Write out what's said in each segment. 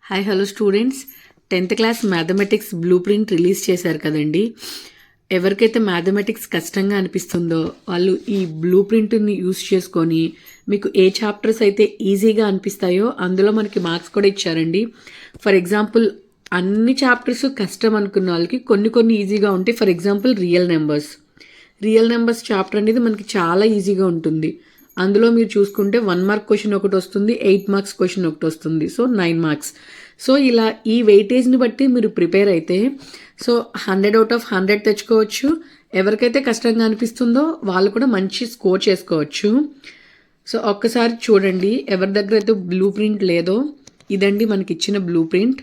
Hi hello students, 10th class mathematics blue print release చేశారు కదండి. ఎవరికైతే మ్యాథమెటిక్స్ కష్టంగా అనిపిస్తుందో వాళ్ళు ఈ బ్లూ ప్రింట్ని యూస్ చేసుకొని మీకు ఏ చాప్టర్స్ అయితే ఈజీగా అనిపిస్తాయో అందులో మనకి మార్క్స్ కూడా ఇచ్చారండి. ఫర్ ఎగ్జాంపుల్ అన్ని చాప్టర్స్ కష్టం అనుకున్న వాళ్ళకి కొన్ని ఈజీగా ఉంటాయి. For example real numbers chapter అనేది మనకి చాలా ఈజీగా ఉంటుంది. అందులో మీరు చూసుకుంటే 1 మార్క్ క్వశ్చన్ ఒకటి వస్తుంది, 8 మార్క్స్ క్వశ్చన్ ఒకటి వస్తుంది. So 9 marks. సో ఇలా ఈ వెయిటేజ్ని బట్టి మీరు ప్రిపేర్ అయితే 100 అవుట్ ఆఫ్ 100 తెచ్చుకోవచ్చు. ఎవరికైతే కష్టంగా అనిపిస్తుందో వాళ్ళు కూడా మంచి స్కోర్ చేసుకోవచ్చు. సో ఒక్కసారి చూడండి, ఎవరి దగ్గర అయితే బ్లూ ప్రింట్ లేదో ఇదండి మనకి ఇచ్చిన బ్లూ ప్రింట్.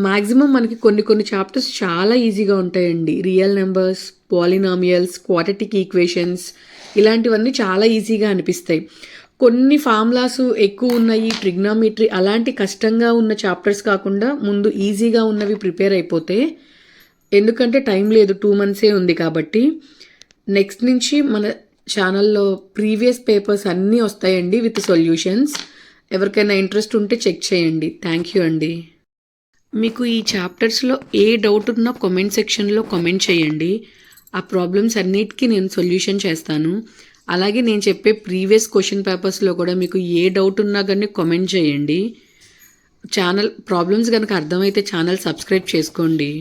మ్యాక్సిమం మనకి కొన్ని చాప్టర్స్ చాలా ఈజీగా ఉంటాయండి. Real numbers, polynomials, quadratic equations ఇలాంటివన్నీ చాలా ఈజీగా అనిపిస్తాయి. కొన్ని ఫార్ములాస్ ఎక్కువ ఉన్నాయి, ట్రిగ్నామెట్రీ అలాంటి కష్టంగా ఉన్న చాప్టర్స్ కాకుండా ముందు ఈజీగా ఉన్నవి ప్రిపేర్ అయిపోతే, ఎందుకంటే టైం లేదు, 2 months ఉంది కాబట్టి. నెక్స్ట్ నుంచి మన ఛానల్లో ప్రీవియస్ పేపర్స్ అన్నీ వస్తాయండి విత్ సొల్యూషన్స్. ఎవరికైనా ఇంట్రెస్ట్ ఉంటే చెక్ చేయండి. థ్యాంక్ యూ అండి. మీకు ఈ చాప్టర్స్లో ఏ డౌట్ ఉన్నా కామెంట్ సెక్షన్లో కామెంట్ చేయండి. ఆ ప్రాబ్లమ్స్ అన్నిటికీ నేను సొల్యూషన్ చేస్తాను. అలాగే నేను చెప్పే ప్రీవియస్ క్వశ్చన్ పేపర్స్లో కూడా మీకు ఏ డౌట్ ఉన్నా కానీ కామెంట్ చేయండి. ప్రాబ్లమ్స్ కనుక అర్థమైతే ఛానల్ సబ్స్క్రైబ్ చేసుకోండి.